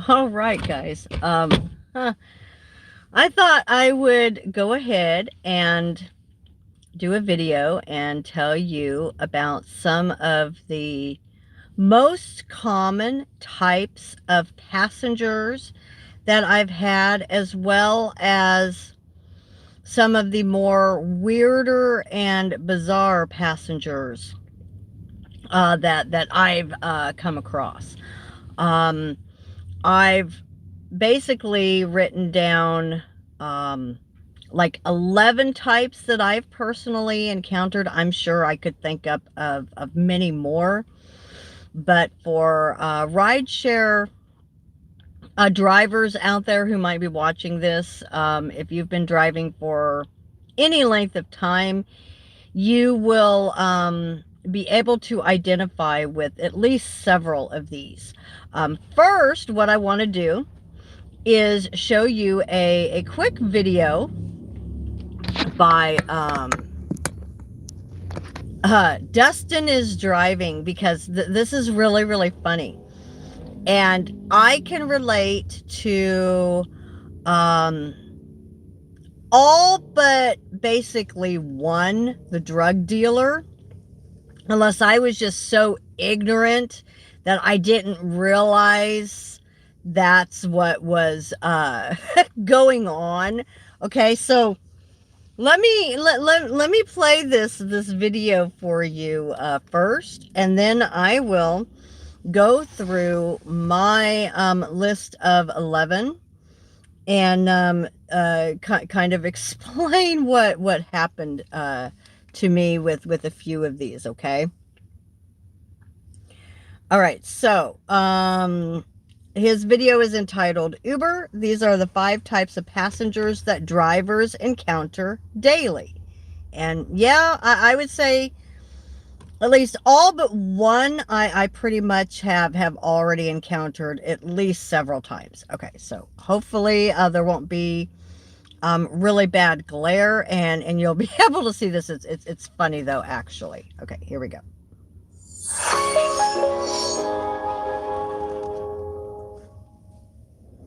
All right, guys. I thought I would go ahead and do a video and tell you about some of the most common types of passengers that I've had, as well as some of the more weirder and bizarre passengers that I've come across. Um, I've basically written down like 11 types that I've personally encountered. I'm sure I could think up of many more, but for rideshare drivers out there who might be watching this, if you've been driving for any length of time, you will be able to identify with at least several of these. First, what I want to do is show you a quick video by Dustin is Driving, because this is really, really funny. And I can relate to all but basically one, the drug dealer, unless I was just so ignorant that I didn't realize that's what was going on. Okay, so let me play this video for you first, and then I will go through my list of 11 and kind of explain what happened to me with a few of these. Okay. All right. So his video is entitled Uber. These are the 5 types of passengers that drivers encounter daily. And yeah, I would say at least all but one I pretty much have already encountered at least several times. Okay, so hopefully there won't be really bad glare, and you'll be able to see this. It's funny though, actually. Okay, here we go.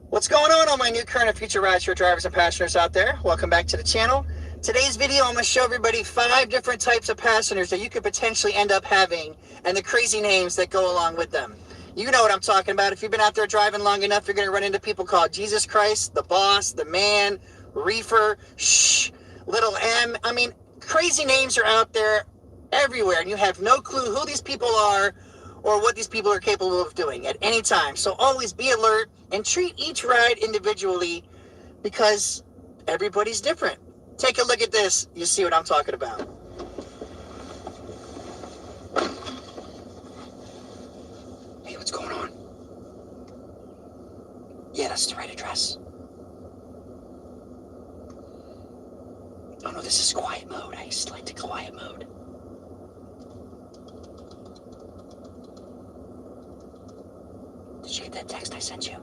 What's going on, all my new, current, and future rideshare drivers and passengers out there? Welcome back to the channel. Today's video, I'm going to show everybody 5 different types of passengers that you could potentially end up having, and the crazy names that go along with them. You know what I'm talking about. If you've been out there driving long enough, you're going to run into people called Jesus Christ, the boss, the man, reefer, shh, little M. I mean, crazy names are out there everywhere, and you have no clue who these people are or what these people are capable of doing at any time. So always be alert and treat each ride individually, because everybody's different. Take a look at this. You see what I'm talking about. Hey, what's going on? Yeah, that's the right address. Oh no, this is quiet mode. I selected quiet mode. Did you get that text I sent you?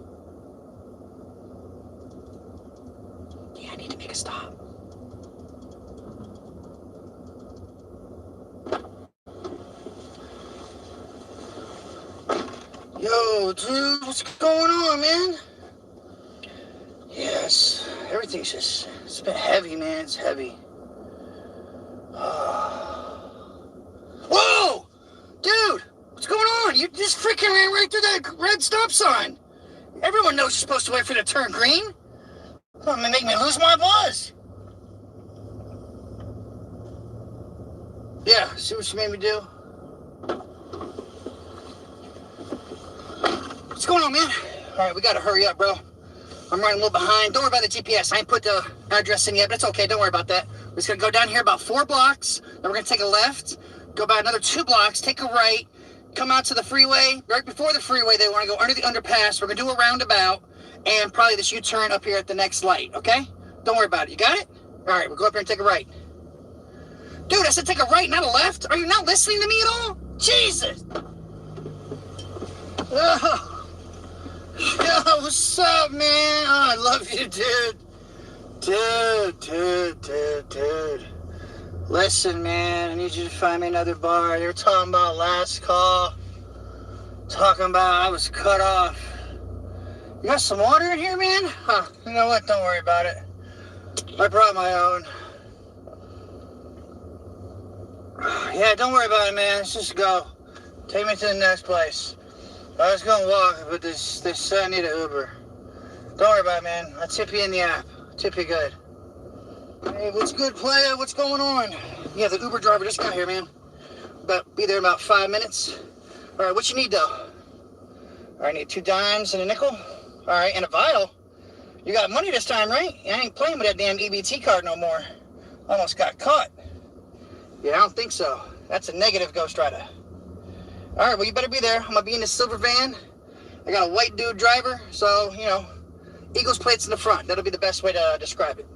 Yeah, I need to make a stop. Yo, dude, what's going on, man? Yes, everything's just, it's been heavy, man. It's heavy. Whoa! Dude, what's going on? You just freaking ran right through that red stop sign. Everyone knows you're supposed to wait for it to turn green. It's gonna make me lose my buzz. Yeah, see what you made me do? What's going on, man? All right, we gotta hurry up, bro. I'm running a little behind. Don't worry about the GPS. I ain't put the address in yet, but it's okay. Don't worry about that. We're just gonna go down here about 4 blocks. Then we're gonna take a left, go about another 2 blocks, take a right, come out to the freeway. Right before the freeway, they wanna go under the underpass. We're gonna do a roundabout and probably this U-turn up here at the next light, okay? Don't worry about it. You got it? All right, we'll go up here and take a right. Dude, I said take a right, not a left. Are you not listening to me at all? Jesus! Oh. Yo, what's up, man? Oh, I love you, dude. Dude. Listen, man, I need you to find me another bar. They were talking about last call. Talking about I was cut off. You got some water in here, man? Huh, you know what? Don't worry about it. I brought my own. Yeah, don't worry about it, man. Let's just go. Take me to the next place. I was gonna walk, but they said I need an Uber. Don't worry about it, man. I'll tip you in the app. Tip you good. Hey, what's good, playa? What's going on? Yeah, the Uber driver just got here, man. Be there in about 5 minutes. All right, what you need, though? All right, I need 2 dimes and a nickel. All right, and a vial. You got money this time, right? I ain't playing with that damn EBT card no more. Almost got caught. Yeah, I don't think so. That's a negative, Ghost Rider. All right, well, you better be there. I'm going to be in this silver van. I got a white dude driver, so, you know, Eagles plates in the front. That'll be the best way to describe it.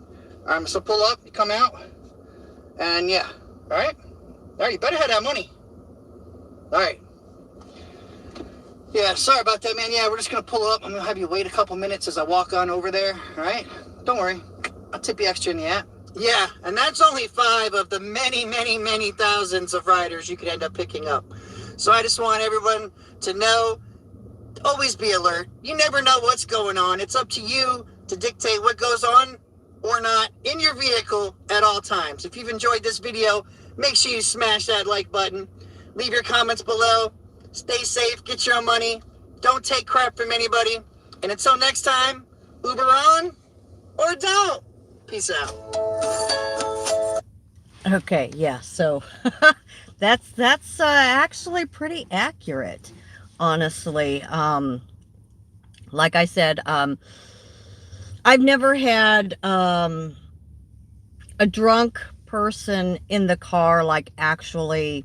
All right, so pull up, you come out, and yeah, all right? All right, you better have that money. All right. Yeah, sorry about that, man. Yeah, we're just going to pull up. I'm going to have you wait a couple minutes as I walk on over there, all right? Don't worry. I'll tip you extra in the app. Yeah, and that's only 5 of the many, many, many thousands of riders you could end up picking up. So I just want everyone to know, always be alert. You never know what's going on. It's up to you to dictate what goes on or not in your vehicle at all times. If you've enjoyed this video, make sure you smash that like button. Leave your comments below. Stay safe, get your own money. Don't take crap from anybody. And until next time, Uber on or don't. Peace out. Okay, yeah, so that's actually pretty accurate, honestly. Like I said, I've never had a drunk person in the car like actually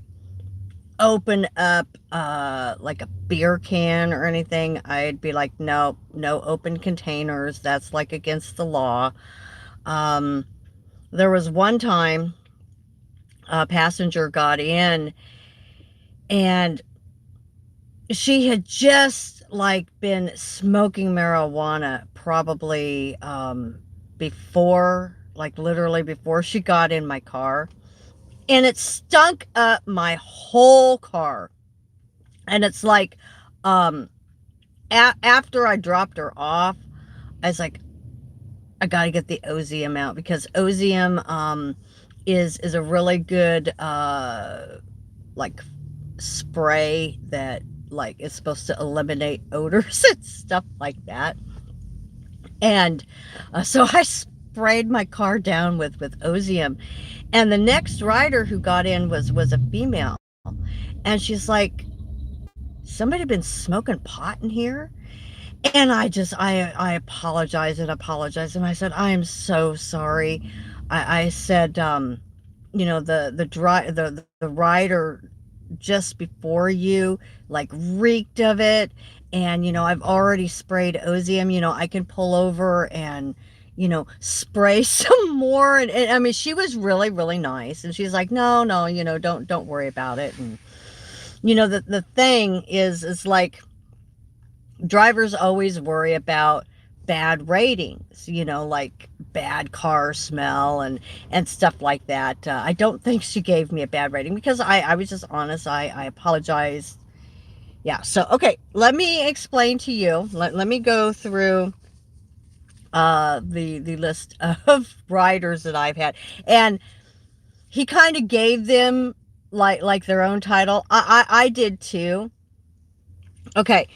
open up like a beer can or anything. I'd be like, no open containers. That's like against the law. There was one time a passenger got in and she had just like been smoking marijuana probably before, like literally before she got in my car, and it stunk up my whole car. And it's like after I dropped her off, I was like, I gotta get the Ozium out, because Ozium is a really good like spray that like is supposed to eliminate odors and stuff like that. And so I sprayed my car down with Ozium, and the next rider who got in was a female, and she's like, somebody been smoking pot in here? And I apologized and apologized, and I said, I am so sorry. I said, you know, the rider just before you like reeked of it, and you know, I've already sprayed Ozium. You know, I can pull over and, you know, spray some more. And I mean, she was really, really nice, and she's like, no, you know, don't worry about it. And you know, the thing is like, drivers always worry about bad ratings, you know, like bad car smell and stuff like that. I don't think she gave me a bad rating, because I was just honest. I apologized. Yeah, so okay, let me explain to you. Let me go through the list of riders that I've had, and he kind of gave them like their own title. I did too. Okay,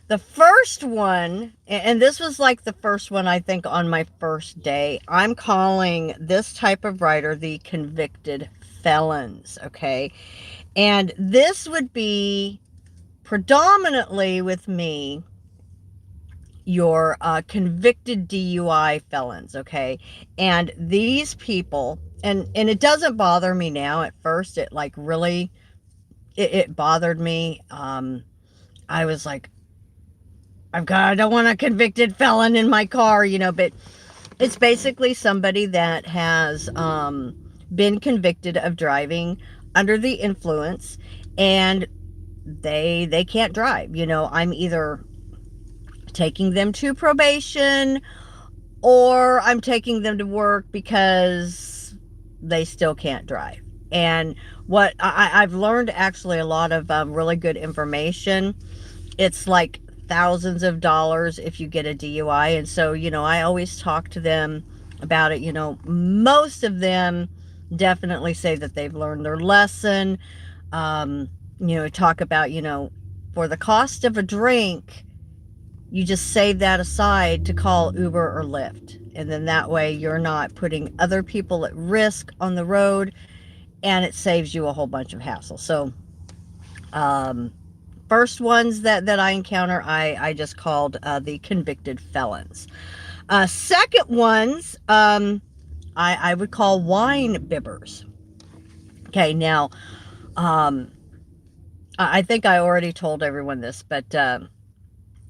the first one, and this was like the first one, I think, on my first day, I'm calling this type of rider the convicted felons, okay? And this would be predominantly with me, your convicted DUI felons, okay? And these people, and it doesn't bother me now. At first, it like really, it bothered me. I was like, I don't want a convicted felon in my car, you know, but it's basically somebody that has been convicted of driving under the influence, and they can't drive. You know, I'm either taking them to probation or I'm taking them to work because they still can't drive. And what I've learned actually a lot of really good information. It's like thousands of dollars if you get a DUI. And so, I always talk to them about it. Most of them definitely say that they've learned their lesson. Talk about, for the cost of a drink, you just save that aside to call Uber or Lyft. And then that way you're not putting other people at risk on the road, and it saves you a whole bunch of hassle. So, first ones that I encounter, I just called the convicted felons. Second ones, I would call wine bibbers. Okay, now, I think I already told everyone this, but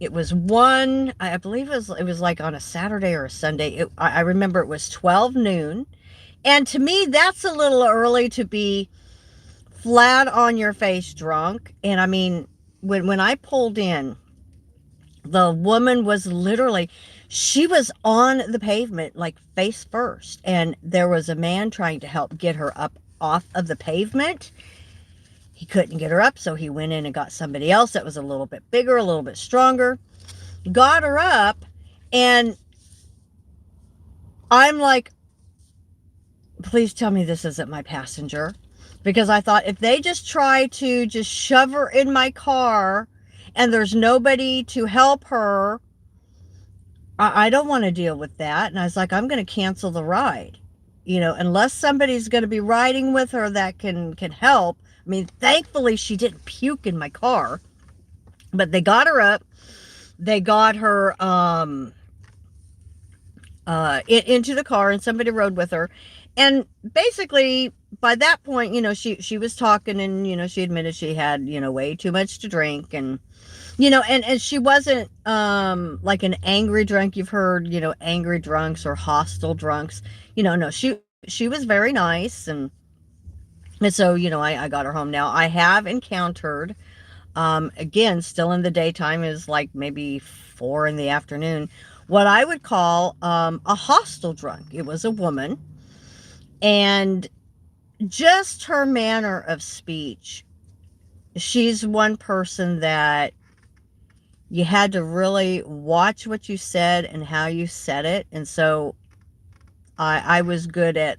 it was one, I believe it was like on a Saturday or a Sunday. I remember it was 12 noon. And to me, that's a little early to be flat on your face drunk. And I mean, when I pulled in, the woman was literally, she was on the pavement, like face first. And there was a man trying to help get her up off of the pavement. He couldn't get her up, so he went in and got somebody else that was a little bit bigger, a little bit stronger. Got her up, and I'm like, please tell me this isn't my passenger. Because I thought, if they just try to just shove her in my car and there's nobody to help her, I don't want to deal with that. And I was like, I'm going to cancel the ride. Unless somebody's going to be riding with her that can help. I mean, thankfully she didn't puke in my car. But they got her up. They got her into the car, and somebody rode with her. And basically, by that point, she was talking, and, she admitted she had, way too much to drink. And, and she wasn't like an angry drunk. You've heard, angry drunks or hostile drunks. No, she was very nice. And so, I got her home. Now, I have encountered, again, still in the daytime, is like maybe 4 in the afternoon, what I would call a hostile drunk. It was a woman, and just her manner of speech. She's one person that you had to really watch what you said and how you said it. And so I was good at,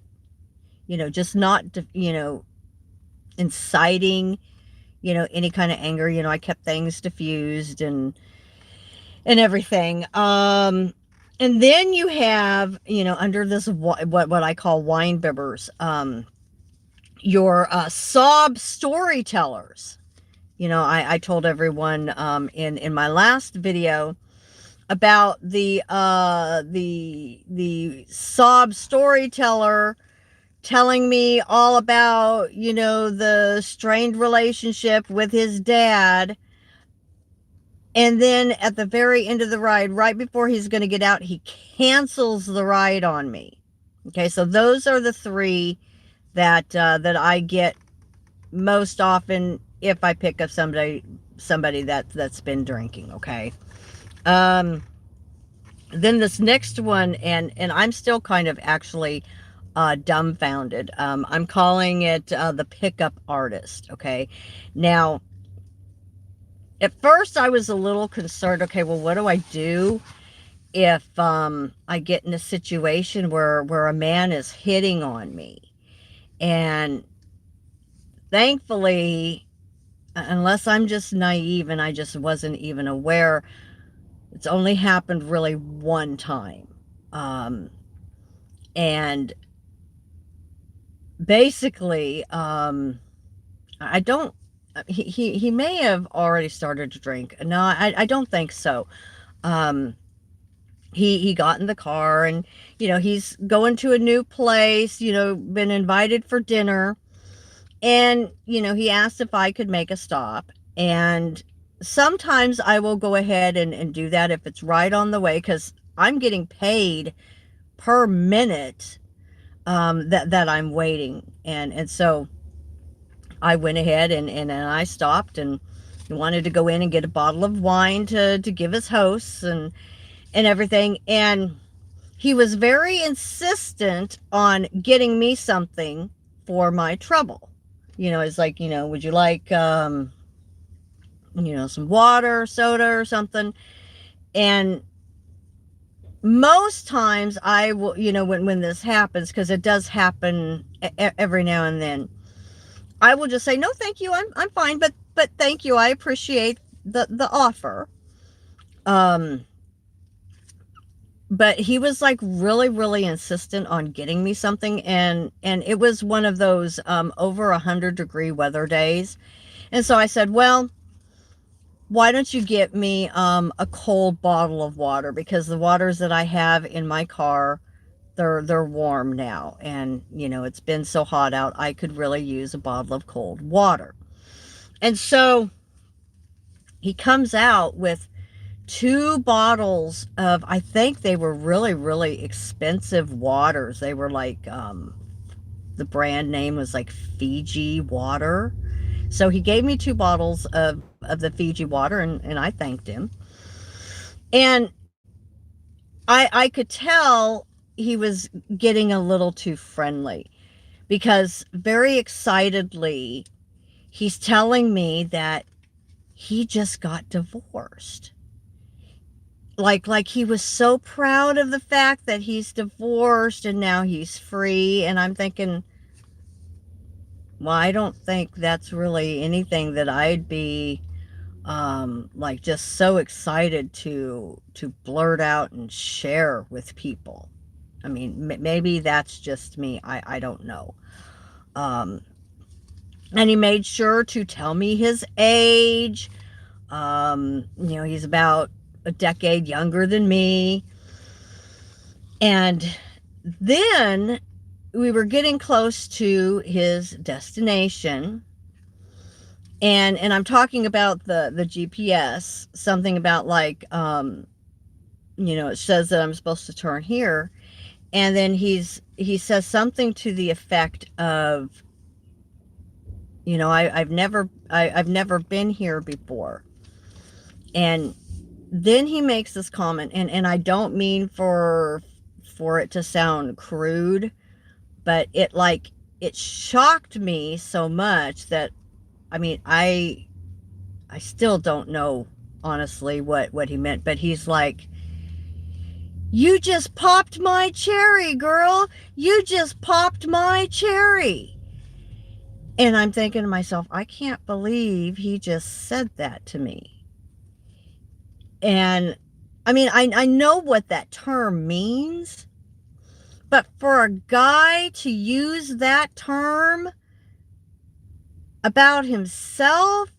just not, inciting, any kind of anger. I kept things diffused and everything. And then you have, under this, what I call wine bibbers, your sob storytellers. I told everyone in my last video about the sob storyteller telling me all about, the strained relationship with his dad. And then at the very end of the ride, right before he's going to get out, he cancels the ride on me. Okay, so those are the 3 that I get most often if I pick up somebody that's been drinking. Okay. Then this next one, and I'm still kind of actually dumbfounded. I'm calling it the pickup artist. Okay. Now, at first I was a little concerned. Okay, well, what do I do if I get in a situation where a man is hitting on me? And thankfully, unless I'm just naive and I just wasn't even aware, it's only happened really one time. And basically, I don't, he may have already started to drink. No, I don't think so. He got in the car, and, he's going to a new place, been invited for dinner. And, he asked if I could make a stop. And sometimes I will go ahead and do that if it's right on the way, because I'm getting paid per minute that I'm waiting. And so I went ahead and I stopped and wanted to go in and get a bottle of wine to give his hosts and everything. And he was very insistent on getting me something for my trouble. It's like, would you like some water, soda, or something. And most times I will, when this happens, because it does happen every now and then, I will just say, no, thank you, I'm fine, but thank you, I appreciate the offer. Um, but he was like really, really insistent on getting me something, and it was one of those over 100-degree weather days. And so I said, well, why don't you get me a cold bottle of water, because the waters that I have in my car, they're warm now, and it's been so hot out, I could really use a bottle of cold water. And so he comes out with 2 bottles of, I think they were really, really expensive waters. They were like, the brand name was like Fiji Water. So he gave me 2 bottles of the Fiji water, and I thanked him. And I could tell he was getting a little too friendly, because very excitedly he's telling me that he just got divorced. Like he was so proud of the fact that he's divorced and now he's free. And I'm thinking, well, I don't think that's really anything that I'd be like just so excited to blurt out and share with people. I mean, maybe that's just me. I don't know. Um, and he made sure to tell me his age. He's about a decade younger than me. And then we were getting close to his destination. And I'm talking about the GPS, something about like, it says that I'm supposed to turn here. And then he says something to the effect of, I've never been here before. And then he makes this comment, and I don't mean for it to sound crude, but it shocked me so much that, I mean, I still don't know honestly what he meant, but he's like, you just popped my cherry, girl. You just popped my cherry. And I'm thinking to myself, I can't believe he just said that to me. And I mean, I know what that term means, but for a guy to use that term about himself,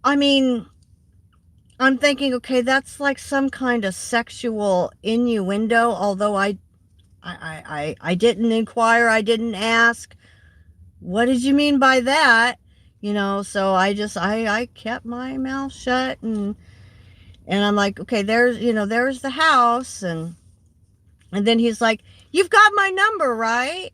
I mean, I'm thinking, okay, that's like some kind of sexual innuendo, although I didn't inquire, I didn't ask, what did you mean by that? So I kept my mouth shut, and I'm like, okay, there's the house. And then he's like, you've got my number, right?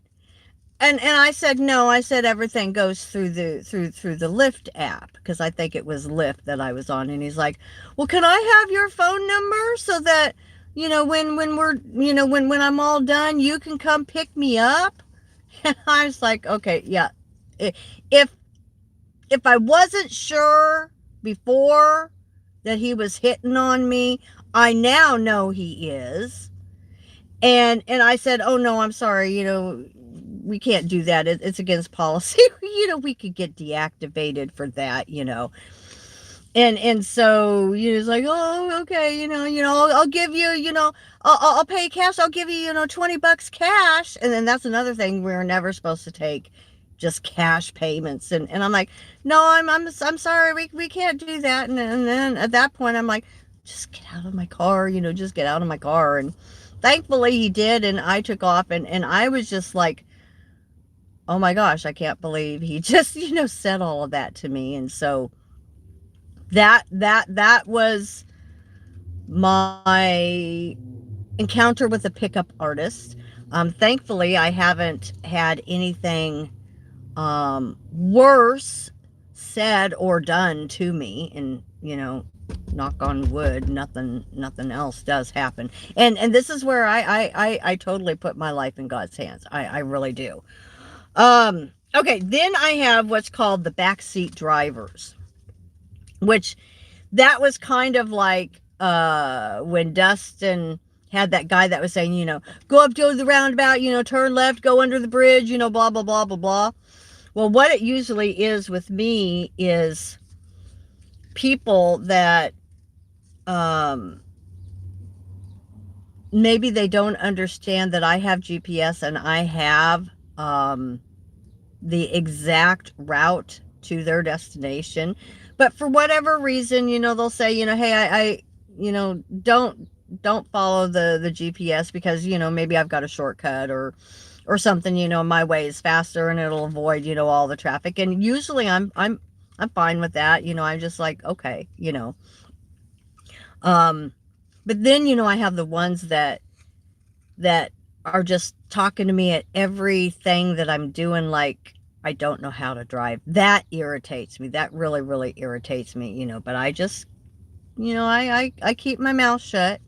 And I said, no. I said, everything goes through the Lyft app, because I think it was Lyft that I was on. And he's like, well, can I have your phone number so that, when we're, when I'm all done, you can come pick me up? And I was like, okay, yeah. If I wasn't sure before that he was hitting on me, I now know he is. And I said, oh no, I'm sorry, we can't do that. It's against policy. We could get deactivated for that. And so he's like, oh, okay, I'll give you, I'll pay cash. I'll give you, $20 cash. And then that's another thing, we're never supposed to take just cash payments. And I'm like, no, I'm sorry, we can't do that. And then at that point, I'm like, just get out of my car, just get out of my car. And thankfully he did, and I took off, and I was just like, oh my gosh, I can't believe he just, said all of that to me. And so that was my encounter with a pickup artist. Thankfully, I haven't had anything worse said or done to me, and knock on wood, nothing else does happen. And this is where I totally put my life in God's hands. I really do. Okay, then I have what's called the backseat drivers. which that was kind of like when Dustin had that guy that was saying, go up to the roundabout, turn left, go under the bridge, blah, blah, blah, blah, blah. Well, what it usually is with me is people that maybe they don't understand that I have GPS and I have the exact route to their destination. But for whatever reason, they'll say, hey, don't follow the GPS because, maybe I've got a shortcut or something, my way is faster and it'll avoid, all the traffic. And usually I'm fine with that. I'm just like, okay, but then, I have the ones that are just talking to me at everything that I'm doing, like I don't know how to drive. That irritates me. That really, really irritates me, but I just, I keep my mouth shut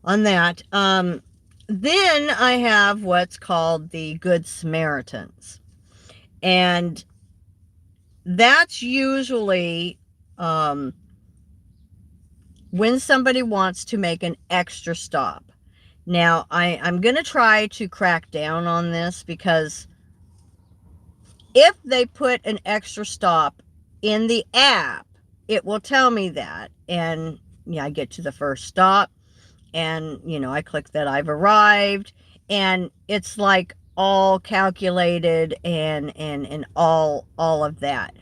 on that. Then I have what's called the Good Samaritans. And that's usually when somebody wants to make an extra stop. Now, I'm going to try to crack down on this because if they put an extra stop in the app, it will tell me that. And I get to the first stop and, I click that I've arrived and it's like all calculated and all of that.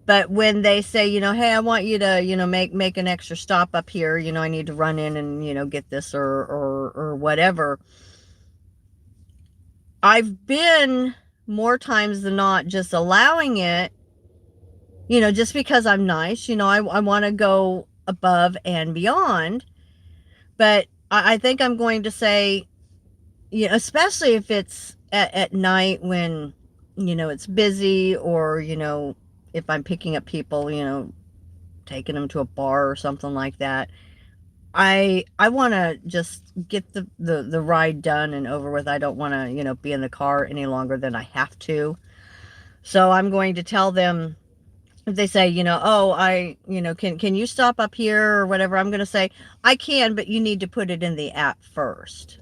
But when they say, hey, I want you to, make an extra stop up here, I need to run in and, get this or whatever. I've been more times than not just allowing it, just because I'm nice, I want to go above and beyond. But I think I'm going to say, especially if it's at night when, it's busy or, if I'm picking up people, taking them to a bar or something like that. I want to just get the ride done and over with. I don't want to, be in the car any longer than I have to. So I'm going to tell them, if they say, oh, can you stop up here or whatever? I'm going to say, I can, but you need to put it in the app first.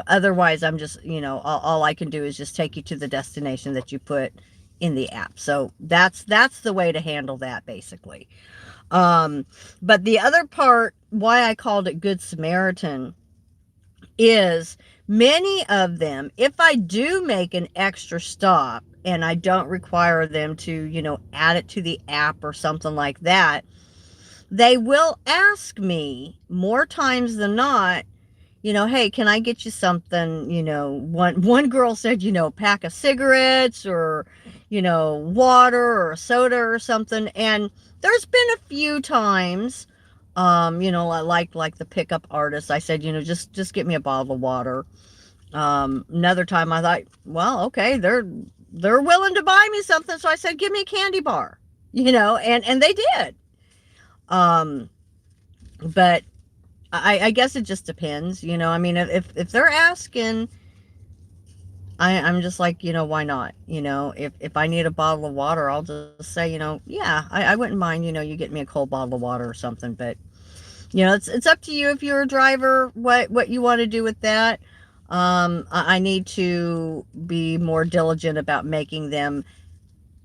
Otherwise I'm just, all I can do is just take you to the destination that you put in the app. So that's the way to handle that, basically. But the other part, why I called it Good Samaritan, is many of them, if I do make an extra stop and I don't require them to, add it to the app or something like that, they will ask me more times than not, hey, can I get you something? One girl said, pack of cigarettes or, water or a soda or something. And there's been a few times, like the pickup artist, I said, just get me a bottle of water. Another time I thought, well, okay, they're willing to buy me something. So I said, give me a candy bar, and they did. But I guess it just depends, I mean, if they're asking, I'm just like, why not? If I need a bottle of water, I'll just say, yeah, I wouldn't mind, you get me a cold bottle of water or something. But, it's up to you if you're a driver, what you want to do with that. I need to be more diligent about making them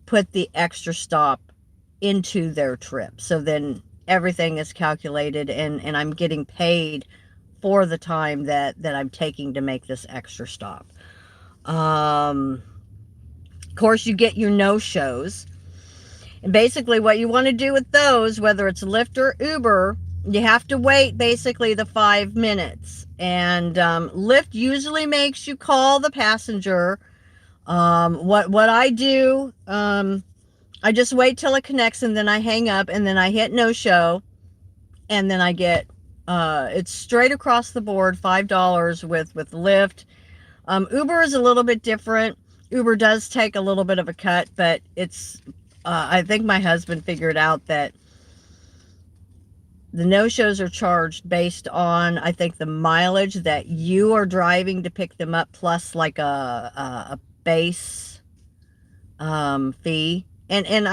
put the extra stop into their trip. So then everything is calculated and I'm getting paid for the time that I'm taking to make this extra stop. Of course, you get your no-shows. And basically what you want to do with those, whether it's Lyft or Uber, you have to wait basically the 5 minutes. And Lyft usually makes you call the passenger. What I do, I just wait till it connects and then I hang up and then I hit no-show. And then I get, it's straight across the board, $5 with Lyft. Uber is a little bit different. Uber does take a little bit of a cut, but it's, I think my husband figured out that the no-shows are charged based on, I think, the mileage that you are driving to pick them up, plus like a base fee. And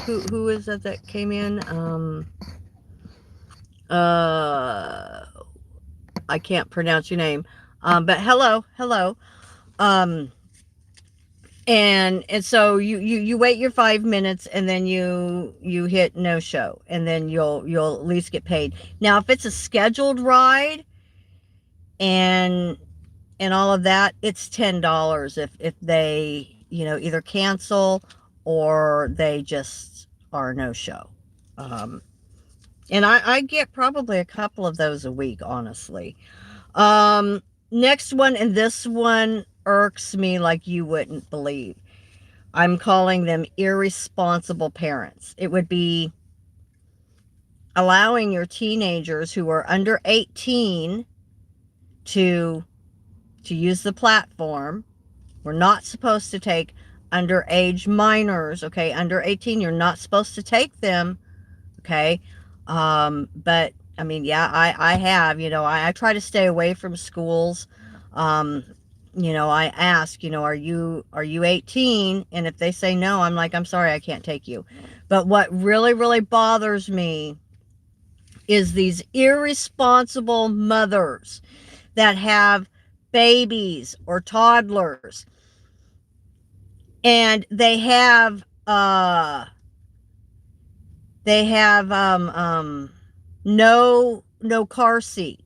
Who is that came in? Uh, I can't pronounce your name. But hello. Um, and so you wait your 5 minutes, and then you hit no show, and then you'll at least get paid. Now, if it's a scheduled ride and all of that, it's $10 if they, either cancel or they just are no show. Um, and I get probably a couple of those a week, honestly. Um, Next one, and this one irks me like you wouldn't believe. I'm calling them irresponsible parents. It would be allowing your teenagers who are under 18 to use the platform. We're not supposed to take underage minors, okay? Under 18, you're not supposed to take them, okay? But I mean, yeah, I have, I try to stay away from schools. I ask, are you 18? And if they say no, I'm like, I'm sorry, I can't take you. But what really, really bothers me is these irresponsible mothers that have babies or toddlers, and they have no car seat.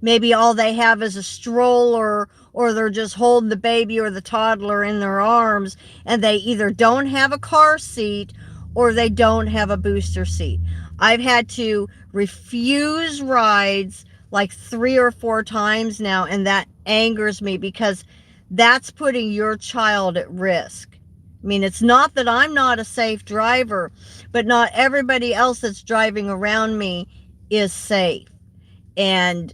Maybe all they have is a stroller, or they're just holding the baby or the toddler in their arms, and they either don't have a car seat or they don't have a booster seat. I've had to refuse rides like 3 or 4 times now, and that angers me because that's putting your child at risk. I mean, it's not that I'm not a safe driver, but not everybody else that's driving around me is safe. And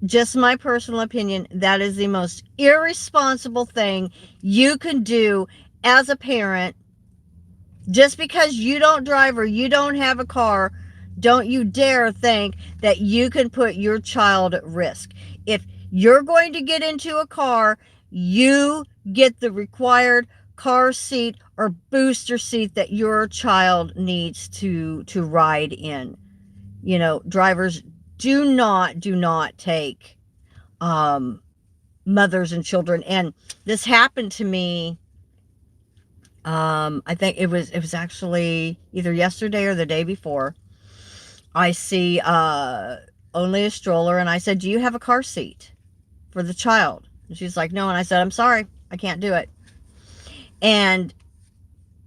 just my personal opinion, that is the most irresponsible thing you can do as a parent. Just because you don't drive or you don't have a car, don't you dare think that you can put your child at risk. If you're going to get into a car, you get the required car seat or booster seat that your child needs to ride in. Drivers do not take mothers and children. And this happened to me. I think it was actually either yesterday or the day before. I see only a stroller, and I said, "Do you have a car seat for the child?" And she's like, "No." And I said, "I'm sorry, I can't do it." And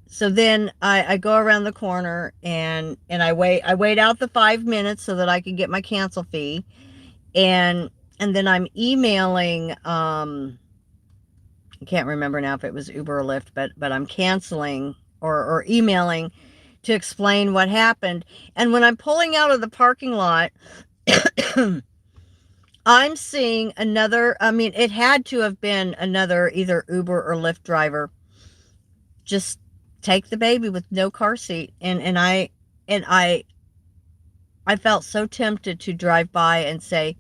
so then I go around the corner, and I wait out the 5 minutes so that I can get my cancel fee. And then I'm emailing, I can't remember now if it was Uber or Lyft, but I'm canceling or emailing to explain what happened. And when I'm pulling out of the parking lot, I'm seeing another, I mean, it had to have been another either Uber or Lyft driver just take the baby with no car seat. And I felt so tempted to drive by and say,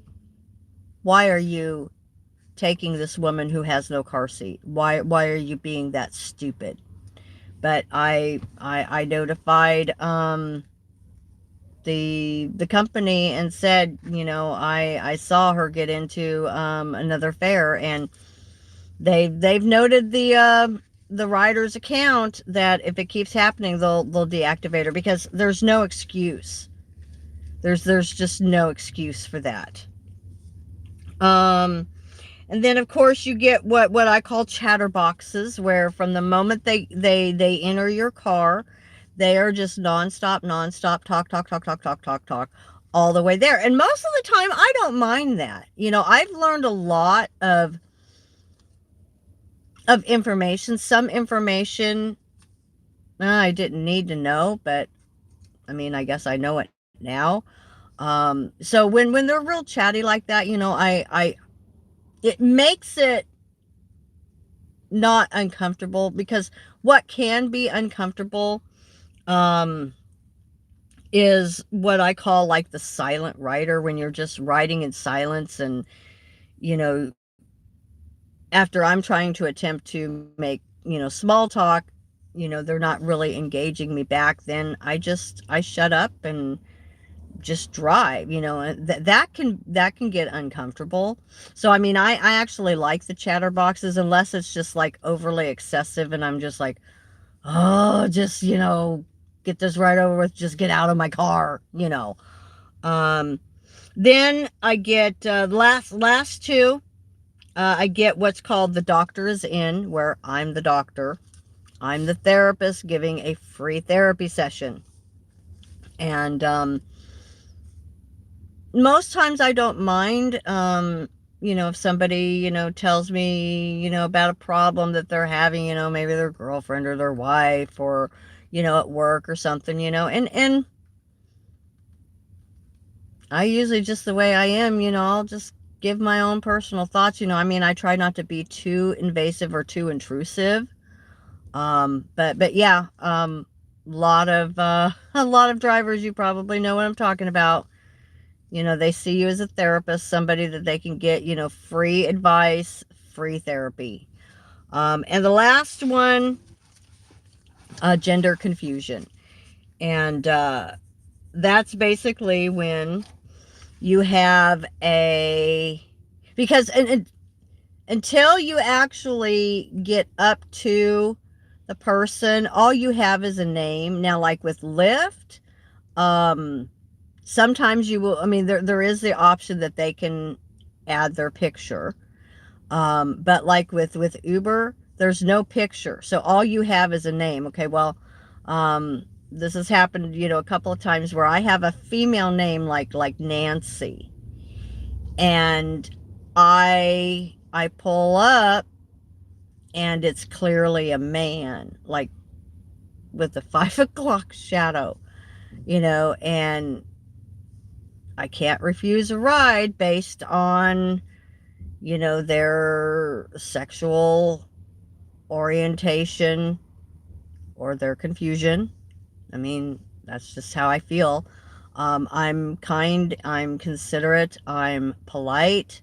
"Why are you taking this woman who has no car seat? Why are you being that stupid?" But I notified the company and said, I saw her get into another fare, and they've noted the rider's account that if it keeps happening, they'll deactivate her, because there's no excuse. There's just no excuse for that. And then, of course, you get what I call chatterboxes, where from the moment they enter your car, they are just nonstop, talk, all the way there. And most of the time, I don't mind that. I've learned a lot of information. Some information I didn't need to know, but I mean, I guess I know it now. So when they're real chatty like that, it makes it not uncomfortable, because what can be uncomfortable is what I call like the silent rider, when you're just riding in silence. And after I'm trying to attempt to make small talk, they're not really engaging me back, then I shut up and just drive, and that can get uncomfortable. So I mean, I actually like the chatterboxes, unless it's just like overly excessive and I'm just like, oh, just, get this right over with, just get out of my car. Um, then I get last two. I get what's called the doctor is in, where I'm the doctor. I'm the therapist giving a free therapy session. And most times I don't mind, if somebody, tells me, about a problem that they're having, maybe their girlfriend or their wife, or, at work or something, and I usually, just the way I am, I'll just give my own personal thoughts. I mean, I try not to be too invasive or too intrusive. But yeah, a lot of drivers, you probably know what I'm talking about. They see you as a therapist, somebody that they can get, free advice, free therapy. And the last one, gender confusion. And that's basically when you have because until you actually get up to the person, all you have is a name. Now, like with Lyft, sometimes you will, I mean, there is the option that they can add their picture. But like with Uber, there's no picture. So all you have is a name. Okay, well, this has happened, a couple of times where I have a female name like Nancy. And I pull up and it's clearly a man, like with a 5 o'clock shadow, and I can't refuse a ride based on, their sexual orientation or their confusion. I mean, that's just how I feel. I'm kind, I'm considerate, I'm polite.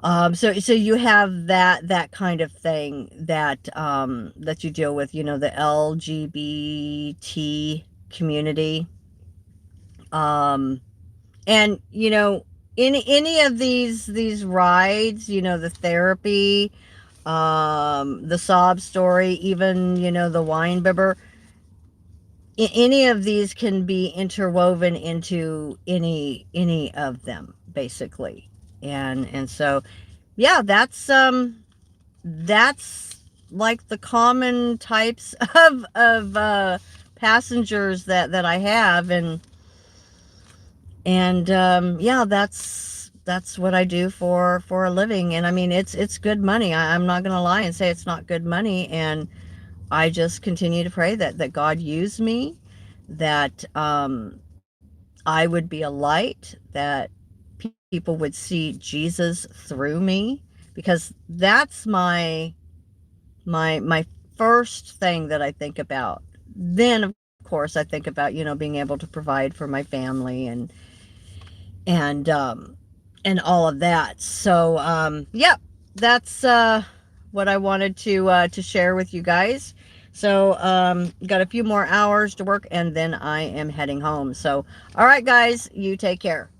So you have that kind of thing that you deal with, the LGBT community. And in any of these rides, the therapy, the sob story, even, the wine bibber, any of these can be interwoven into any of them, basically. And so, yeah, that's like the common types of passengers that I have. And yeah, that's what I do for a living. And I mean, it's good money. I'm not gonna lie and say it's not good money. And I just continue to pray that God use me, that I would be a light, that people would see Jesus through me, because that's my first thing that I think about. Then, of course, I think about, being able to provide for my family and all of that. So, yeah, that's what I wanted to share with you guys. So, got a few more hours to work and then I am heading home. So, all right, guys, you take care.